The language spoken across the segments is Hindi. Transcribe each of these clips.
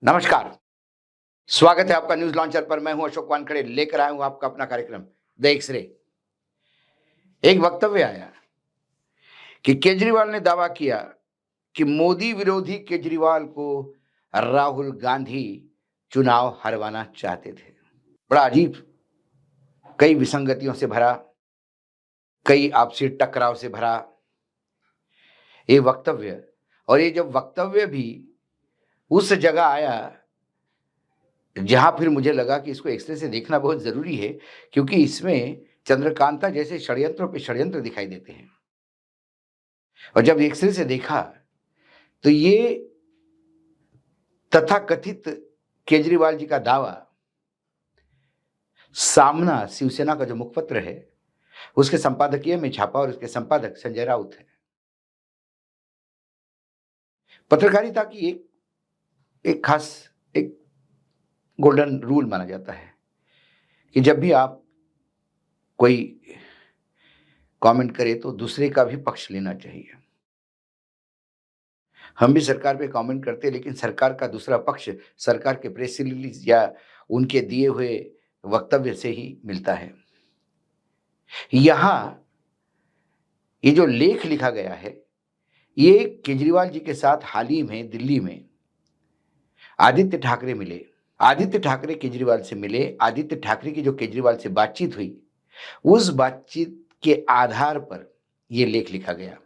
नमस्कार। स्वागत है आपका न्यूज लॉन्चर पर। मैं हूं अशोक वानखेड़े, लेकर आया हूं आपका अपना कार्यक्रम द एक्सरे। एक वक्तव्य आया कि केजरीवाल ने दावा किया कि मोदी विरोधी केजरीवाल को राहुल गांधी चुनाव हरवाना चाहते थे। बड़ा अजीब, कई विसंगतियों से भरा, कई आपसी टकराव से भरा ये वक्तव्य। और ये जब वक्तव्य भी उस जगह आया जहां फिर मुझे लगा कि इसको एक्सरे से देखना बहुत जरूरी है, क्योंकि इसमें चंद्रकांता जैसे षड्यंत्रों पे षड्यंत्र दिखाई देते हैं। और जब एक्सरे से देखा तो ये तथाकथित केजरीवाल जी का दावा सामना शिवसेना का जो मुखपत्र है उसके संपादकीय में छापा, और उसके संपादक संजय राउत है। पत्रकारिता की एक एक खास एक गोल्डन रूल माना जाता है कि जब भी आप कोई कमेंट करें तो दूसरे का भी पक्ष लेना चाहिए। हम भी सरकार पे कमेंट करते हैं, लेकिन सरकार का दूसरा पक्ष सरकार के प्रेस रिलीज या उनके दिए हुए वक्तव्य से ही मिलता है। यहां ये जो लेख लिखा गया है, ये केजरीवाल जी के साथ हाल ही में दिल्ली में आदित्य ठाकरे मिले। आदित्य ठाकरे केजरीवाल से मिले। आदित्य ठाकरे की जो केजरीवाल से बातचीत हुई, उस बातचीत के आधार पर यह लेख लिखा गया।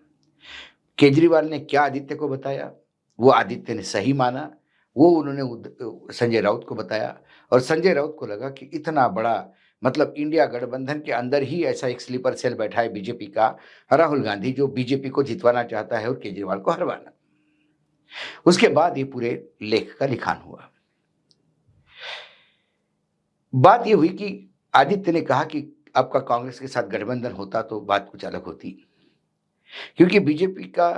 केजरीवाल ने क्या आदित्य को बताया, वो आदित्य ने सही माना। वो उन्होंने संजय राउत को बताया, और संजय राउत को लगा कि इतना बड़ा, मतलब इंडिया गठबंधन के अंदर ही ऐसा एक स्लीपर सेल बैठा है बीजेपी का, राहुल गांधी, जो बीजेपी को जितवाना चाहता है और केजरीवाल को हरवाना। उसके बाद ये पूरे लेख का लिखान हुआ। बात ये हुई कि आदित्य ने कहा कि आपका कांग्रेस के साथ गठबंधन होता तो बात कुछ अलग होती, क्योंकि बीजेपी का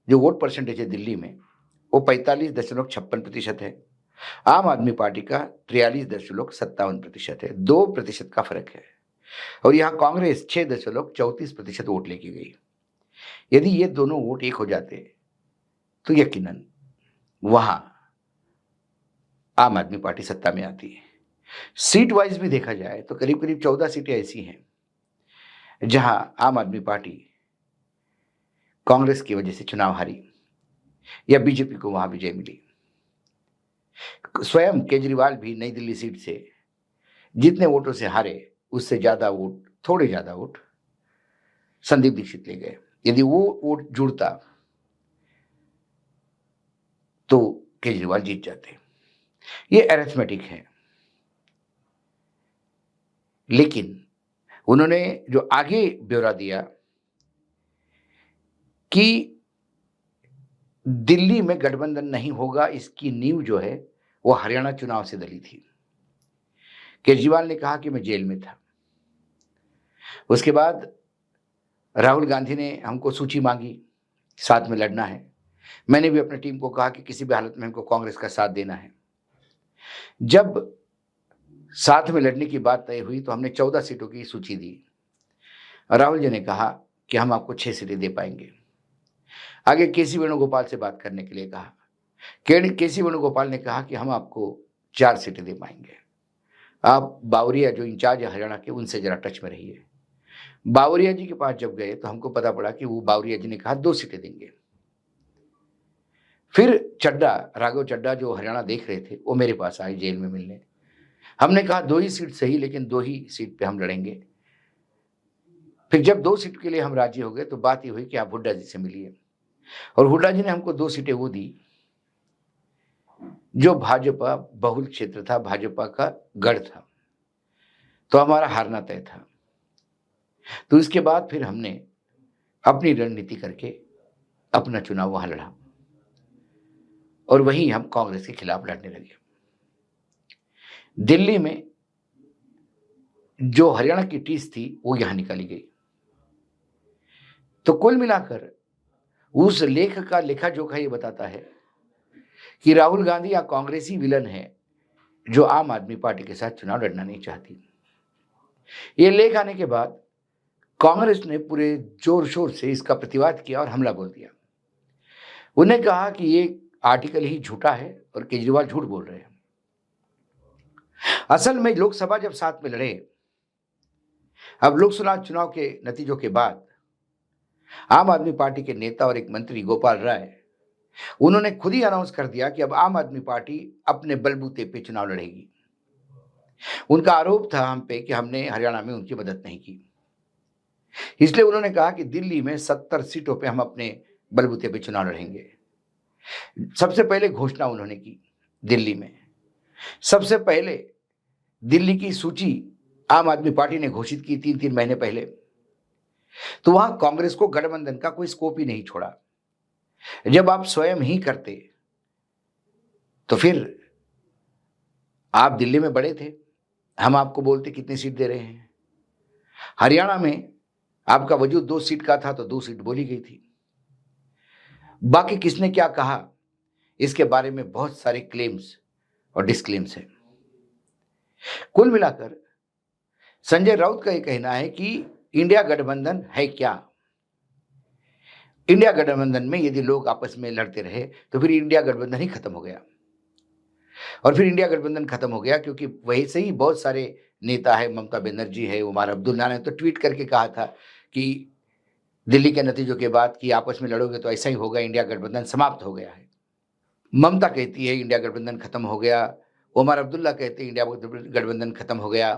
जो वोट परसेंटेज है दिल्ली में वो 45.56% है। आम आदमी पार्टी का 43.57% है। 2% का फर्क है। और यहां कांग्रेस 6.34% वोट लेके गई। यदि ये दोनों वोट एक हो जाते तो यकीनन वहां आम आदमी पार्टी सत्ता में आती है। सीट वाइज भी देखा जाए तो करीब करीब 14 सीटें ऐसी हैं जहां आम आदमी पार्टी कांग्रेस की वजह से चुनाव हारी, या बीजेपी को वहां विजय मिली। स्वयं केजरीवाल भी नई दिल्ली सीट से जितने वोटों से हारे, उससे ज्यादा वोट, थोड़े ज्यादा वोट संदीप दीक्षित ले गए। यदि वो वोट जुड़ता तो केजरीवाल जीत जाते। ये अरिथमेटिक है। लेकिन उन्होंने जो आगे ब्यौरा दिया कि दिल्ली में गठबंधन नहीं होगा, इसकी नींव जो है वो हरियाणा चुनाव से डली थी। केजरीवाल ने कहा कि मैं जेल में था। उसके बाद राहुल गांधी ने हमको सूची मांगी, साथ में लड़ना है। मैंने भी अपनी टीम को कहा कि किसी भी हालत में हमको कांग्रेस का साथ देना है। जब साथ में लड़ने की बात तय हुई तो हमने 14 सीटों की सूची दी। राहुल जी ने कहा कि हम आपको 6 सीटें दे पाएंगे। आगे केसी वेणुगोपाल से बात करने के लिए कहा। केसी वेणुगोपाल ने कहा कि हम आपको 4 सीटें दे पाएंगे। आप बावरिया जो इंचार्ज है हरियाणा के, उनसे जरा टच में रहिए। बावरिया जी के पास जब गए तो हमको पता पड़ा कि वो बावरिया जी ने कहा 2 सीटें देंगे। फिर चड्डा, राघव चड्डा जो हरियाणा देख रहे थे, वो मेरे पास आए जेल में मिलने। हमने कहा 2 ही सीट सही, लेकिन 2 ही सीट पे हम लड़ेंगे। फिर जब 2 सीट के लिए हम राजी हो गए तो बात ये हुई कि आप हुड्डा जी से मिलिए। और हुड्डा जी ने हमको 2 सीटें वो दी जो भाजपा बहुल क्षेत्र था, भाजपा का गढ़ था, तो हमारा हारना तय था। तो इसके बाद फिर हमने अपनी रणनीति करके अपना चुनाव वहां लड़ा, और वहीं हम कांग्रेस के खिलाफ लड़ने लगे। दिल्ली में जो हरियाणा की टीस थी वो यहां निकाली गई। तो कुल मिलाकर उस लेख का लेखा जोखा ये बताता है कि राहुल गांधी या कांग्रेसी विलन है जो आम आदमी पार्टी के साथ चुनाव लड़ना नहीं चाहती। ये लेख आने के बाद कांग्रेस ने पूरे जोर शोर से इसका प्रतिवाद किया और हमला बोल दिया। उन्हें कहा कि ये आर्टिकल ही झूठा है और केजरीवाल झूठ बोल रहे हैं। असल में लोकसभा जब साथ में लड़े, अब लोकसभा चुनाव के नतीजों के बाद आम आदमी पार्टी के नेता और एक मंत्री गोपाल राय, उन्होंने खुद ही अनाउंस कर दिया कि अब आम आदमी पार्टी अपने बलबूते पे चुनाव लड़ेगी। उनका आरोप था हम पे कि हमने हरियाणा में उनकी मदद नहीं की, इसलिए उन्होंने कहा कि दिल्ली में 70 सीटों पे हम अपने बलबूते पे चुनाव लड़ेंगे। सबसे पहले घोषणा उन्होंने की दिल्ली में, सबसे पहले दिल्ली की सूची आम आदमी पार्टी ने घोषित की 3-3 महीने पहले। तो वहां कांग्रेस को गठबंधन का कोई स्कोप ही नहीं छोड़ा। जब आप स्वयं ही करते तो फिर आप दिल्ली में बड़े थे, हम आपको बोलते कितनी सीट दे रहे हैं। हरियाणा में आपका वजूद 2 सीट का था तो 2 सीट बोली गई थी। बाकी किसने क्या कहा, इसके बारे में बहुत सारे क्लेम्स और डिस्क्लेम्स हैं। कुल मिलाकर संजय राउत का यह कहना है कि इंडिया गठबंधन है क्या। इंडिया गठबंधन में यदि लोग आपस में लड़ते रहे तो फिर इंडिया गठबंधन ही खत्म हो गया। और फिर इंडिया गठबंधन खत्म हो गया क्योंकि वही से ही बहुत सारे नेता है, ममता बनर्जी है, उमर अब्दुल्ला ने तो ट्वीट करके कहा था कि दिल्ली के नतीजों के बाद कि आपस में लड़ोगे तो ऐसा ही होगा, इंडिया गठबंधन समाप्त हो गया है। ममता कहती है इंडिया गठबंधन खत्म हो गया, उमर अब्दुल्ला कहते हैं इंडिया गठबंधन खत्म हो गया,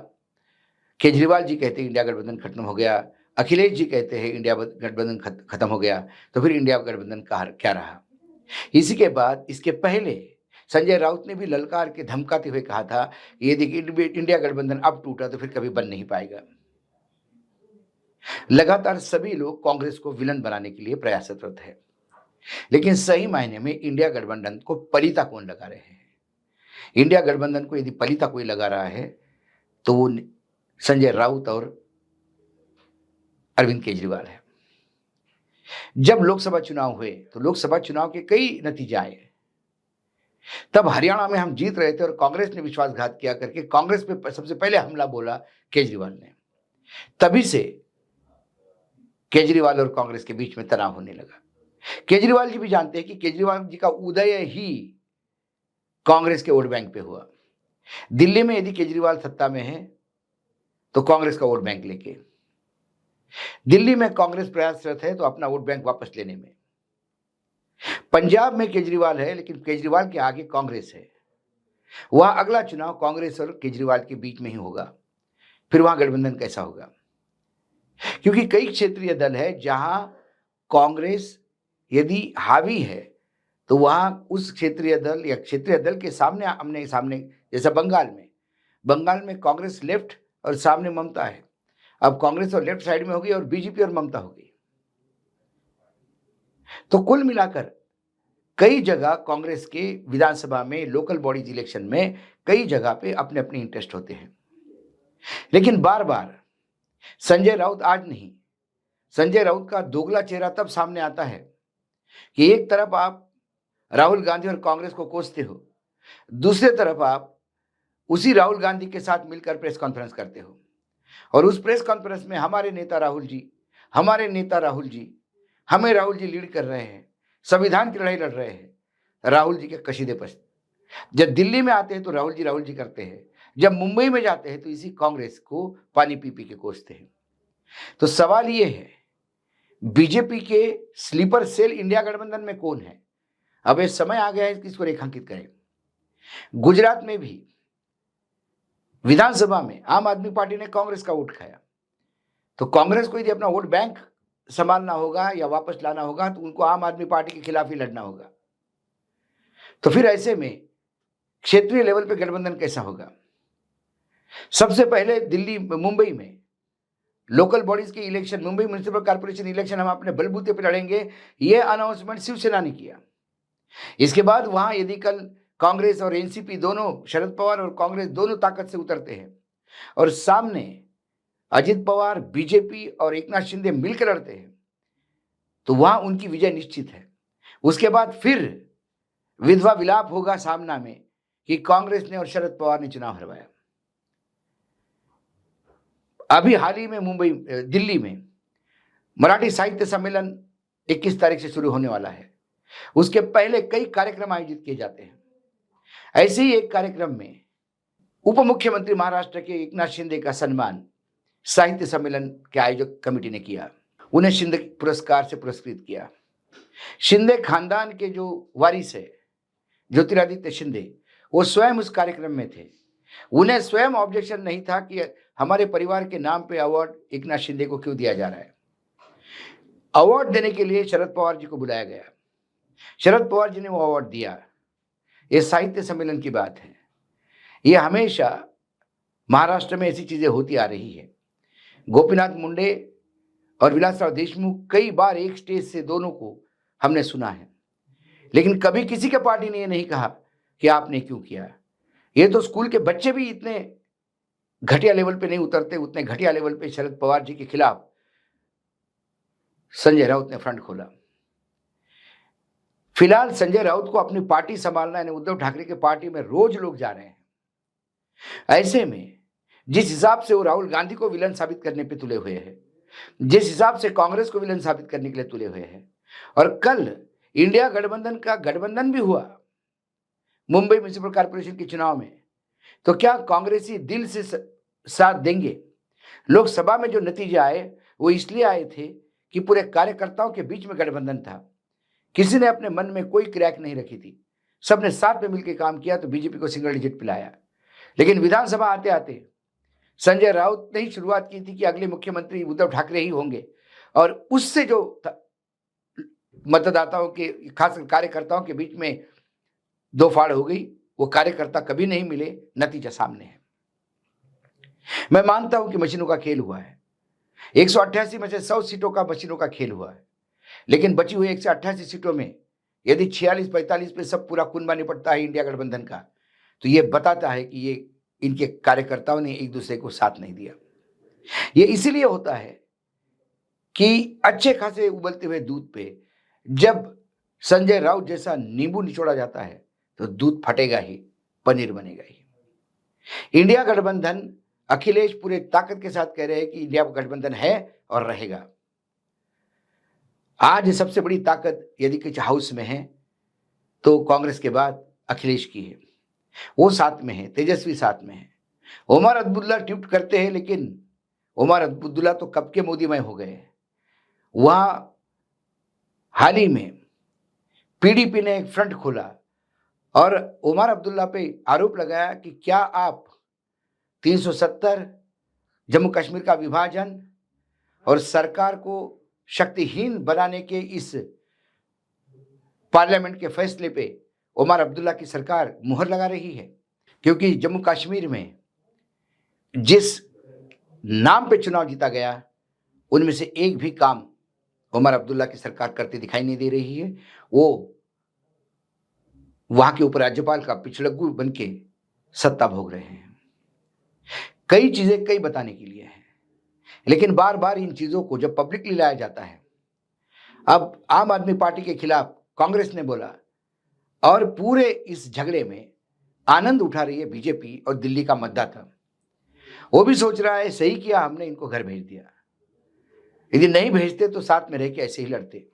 केजरीवाल जी कहते हैं इंडिया गठबंधन खत्म हो गया, अखिलेश जी कहते हैं इंडिया गठबंधन खत्म हो गया। तो फिर इंडिया गठबंधन का क्या रहा। इसी के बाद इसके पहले संजय राउत ने भी ललकार के धमकाते हुए कहा था यदि इंडिया गठबंधन अब टूटा तो फिर कभी बन नहीं पाएगा। लगातार सभी लोग कांग्रेस को विलन बनाने के लिए प्रयासरत है, लेकिन सही मायने में इंडिया गठबंधन को पलीता कौन लगा रहे हैं। इंडिया गठबंधन को यदि पलीता कोई लगा रहा है तो वो संजय राउत और अरविंद केजरीवाल है। जब लोकसभा चुनाव हुए तो लोकसभा चुनाव के कई नतीजे आए, तब हरियाणा में हम जीत रहे थे और कांग्रेस ने विश्वासघात किया करके कांग्रेस पे सबसे पहले हमला बोला केजरीवाल ने। तभी से केजरीवाल और कांग्रेस के बीच में तनाव होने लगा। केजरीवाल जी भी जानते हैं कि केजरीवाल जी का उदय ही कांग्रेस के वोट बैंक पे हुआ। दिल्ली में यदि केजरीवाल सत्ता में है तो कांग्रेस का वोट बैंक लेके, दिल्ली में कांग्रेस प्रयासरत है तो अपना वोट बैंक वापस लेने में। पंजाब में केजरीवाल है लेकिन केजरीवाल के आगे कांग्रेस है, वहां अगला चुनाव कांग्रेस और केजरीवाल के बीच में ही होगा। फिर वहां गठबंधन कैसा होगा, क्योंकि कई क्षेत्रीय दल है जहां कांग्रेस यदि हावी है तो वहां उस क्षेत्रीय दल या क्षेत्रीय दल के सामने आमने सामने, जैसा बंगाल में कांग्रेस लेफ्ट और सामने ममता है, अब कांग्रेस और लेफ्ट साइड में होगी और बीजेपी और ममता होगी। तो कुल मिलाकर कई जगह कांग्रेस के विधानसभा में, लोकल बॉडीज इलेक्शन में कई जगह पे अपने अपने इंटरेस्ट होते हैं। लेकिन बार बार संजय राउत आज नहीं, संजय राउत का दोगला चेहरा तब सामने आता है कि एक तरफ आप राहुल गांधी और कांग्रेस को कोसते हो, दूसरी तरफ आप उसी राहुल गांधी के साथ मिलकर प्रेस कॉन्फ्रेंस करते हो और उस प्रेस कॉन्फ्रेंस में हमारे नेता राहुल जी हमें राहुल जी लीड कर रहे हैं, संविधान की लड़ाई लड़ रहे हैं, राहुल जी के कशीदे पर। जब दिल्ली में आते हैं तो राहुल जी करते हैं, जब मुंबई में जाते हैं तो इसी कांग्रेस को पानी पी पी के कोसते हैं। तो सवाल ये है बीजेपी के स्लीपर सेल इंडिया गठबंधन में कौन है। अब ये समय आ गया है कि इसको रेखांकित करें। गुजरात में भी विधानसभा में आम आदमी पार्टी ने कांग्रेस का वोट खाया, तो कांग्रेस को यदि अपना वोट बैंक संभालना होगा या वापस लाना होगा तो उनको आम आदमी पार्टी के खिलाफ ही लड़ना होगा। तो फिर ऐसे में क्षेत्रीय लेवल पे गठबंधन कैसा होगा। सबसे पहले दिल्ली मुंबई में लोकल बॉडीज के election, Mumbai municipal corporation election हम अपने बलबूते पे लड़ेंगे, ये अनाउंसमेंट शिवसेना ने किया। इसके बाद वहां यदि कल कांग्रेस और एनसीपी दोनों, शरद पवार और कांग्रेस दोनों ताकत से उतरते हैं और सामने अजित पवार, बीजेपी और एकनाथ शिंदे मिलकर लड़ते हैं तो वहां उनकी विजय निश्चित है। उसके बाद फिर विधवा विलाप होगा सामना में कि कांग्रेस ने और शरद पवार ने चुनाव हरवाया। अभी हाल ही में दिल्ली में मराठी साहित्य सम्मेलन 21 तारीख से शुरू होने वाला है। उसके पहले कई कार्यक्रम आयोजित किए जाते हैं। ऐसे ही एक कार्यक्रम में उप मुख्यमंत्री महाराष्ट्र के एकनाथ शिंदे का सम्मान साहित्य सम्मेलन के आयोजक कमेटी ने किया। उन्हें शिंदे पुरस्कार से पुरस्कृत किया। शिंदे खानदान के जो वारिस है ज्योतिरादित्य शिंदे, वो स्वयं उस कार्यक्रम में थे। उन्हें स्वयं ऑब्जेक्शन नहीं था कि हमारे परिवार के नाम पे अवार्ड एकनाथ शिंदे को क्यों दिया जा रहा है। अवार्ड देने के लिए शरद पवार जी को बुलाया गया। शरद पवार जी ने वो अवार्ड दिया। ये साहित्य सम्मेलन की बात है। ये हमेशा महाराष्ट्र में ऐसी चीजें होती आ रही है। गोपीनाथ मुंडे और विलासराव देशमुख कई बार एक स्टेज से दोनों को हमने सुना है, लेकिन कभी किसी के पार्टी ने ये नहीं कहा कि आपने क्यों किया। ये तो स्कूल के बच्चे भी इतने घटिया लेवल पे नहीं उतरते, उतने घटिया लेवल पे शरद पवार जी के खिलाफ संजय राउत ने फ्रंट खोला। फिलहाल संजय राउत को अपनी पार्टी संभालना है। उद्धव ठाकरे की पार्टी में रोज लोग जा रहे हैं। ऐसे में जिस हिसाब से वो राहुल गांधी को विलन साबित करने पे तुले हुए हैं, जिस हिसाब से कांग्रेस को विलन साबित करने के लिए तुले हुए हैं, और कल इंडिया गठबंधन का गठबंधन भी हुआ मुंबई म्युनिसिपल कॉर्पोरेशन के चुनाव में, तो क्या कांग्रेसी दिल से साथ देंगे? लोकसभा में जो नतीजे आए वो इसलिए आए थे कि पूरे कार्यकर्ताओं के बीच में गठबंधन था। किसी ने अपने मन में कोई क्रैक नहीं रखी थी। सबने साथ में मिलकर काम किया तो बीजेपी को सिंगल डिजिट पिलाया। लेकिन विधानसभा आते आते संजय राउत ने ही शुरुआत की थी कि अगले मुख्यमंत्री उद्धव ठाकरे ही होंगे, और उससे जो मतदाताओं के खास कार्यकर्ताओं के बीच में दो फाड़ हो गई। वो कार्यकर्ता कभी नहीं मिले। नतीजा सामने है। मैं मानता हूं कि मशीनों का खेल हुआ है। 188 में से 100 सीटों का मशीनों का खेल हुआ है, लेकिन बची हुई 188 सीटों में यदि 46-45 पे सब पूरा कुनबा निपटता है इंडिया गठबंधन का, तो ये बताता है कि ये इनके कार्यकर्ताओं ने एक दूसरे को साथ नहीं दिया। ये इसीलिए होता है कि अच्छे खासे उबलते हुए दूध पे जब संजय राउत जैसा नींबू निचोड़ा जाता है तो दूध फटेगा ही, पनीर बनेगा ही। इंडिया गठबंधन, अखिलेश पूरे ताकत के साथ कह रहे हैं कि इंडिया गठबंधन है और रहेगा। आज सबसे बड़ी ताकत यदि किसी हाउस में है तो कांग्रेस के बाद अखिलेश की है। वो साथ में है, तेजस्वी साथ में है। उमर अब्दुल्ला ट्वीट करते हैं, लेकिन उमर अब्दुल्ला तो कब के मोदीमय हो गए। वहां हाल ही में पीडीपी ने एक फ्रंट खोला और उमर अब्दुल्ला पे आरोप लगाया कि क्या आप 370, जम्मू कश्मीर का विभाजन और सरकार को शक्तिहीन बनाने के इस पार्लियामेंट के फैसले पे उमर अब्दुल्ला की सरकार मुहर लगा रही है। क्योंकि जम्मू कश्मीर में जिस नाम पे चुनाव जीता गया, उनमें से एक भी काम उमर अब्दुल्ला की सरकार करती दिखाई नहीं दे रही है। वो वहां के उपराज्यपाल का पिछड़ग्गू बन के सत्ता भोग रहे हैं। कई चीजें कई बताने के लिए हैं, लेकिन बार बार इन चीजों को जब पब्लिकली लाया जाता है, अब आम आदमी पार्टी के खिलाफ कांग्रेस ने बोला और पूरे इस झगड़े में आनंद उठा रही है बीजेपी और दिल्ली का मतदाता। वो भी सोच रहा है सही किया हमने इनको घर भेज दिया, यदि नहीं भेजते तो साथ में रह के ऐसे ही लड़ते।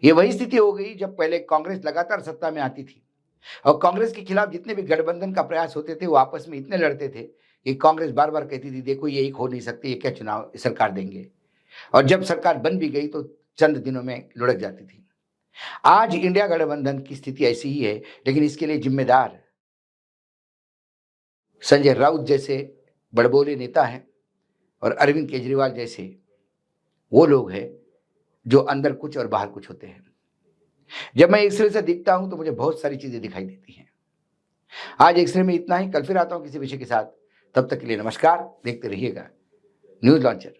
ये वही स्थिति हो गई जब पहले कांग्रेस लगातार सत्ता में आती थी और कांग्रेस के खिलाफ जितने भी गठबंधन का प्रयास होते थे वो आपस में इतने लड़ते थे कि कांग्रेस बार बार कहती थी देखो ये एक हो नहीं सकती, ये क्या चुनाव सरकार देंगे, और जब सरकार बन भी गई तो चंद दिनों में लुढ़क जाती थी। आज इंडिया गठबंधन की स्थिति ऐसी ही है, लेकिन इसके लिए जिम्मेदार संजय राउत जैसे बड़बोले नेता हैं और अरविंद केजरीवाल जैसे वो लोग हैं जो अंदर कुछ और बाहर कुछ होते हैं। जब मैं एक्सरे से दिखता हूं तो मुझे बहुत सारी चीजें दिखाई देती हैं। आज एक्सरे में इतना ही। कल फिर आता हूं किसी विषय के साथ। तब तक के लिए नमस्कार। देखते रहिएगा न्यूज लॉन्चर।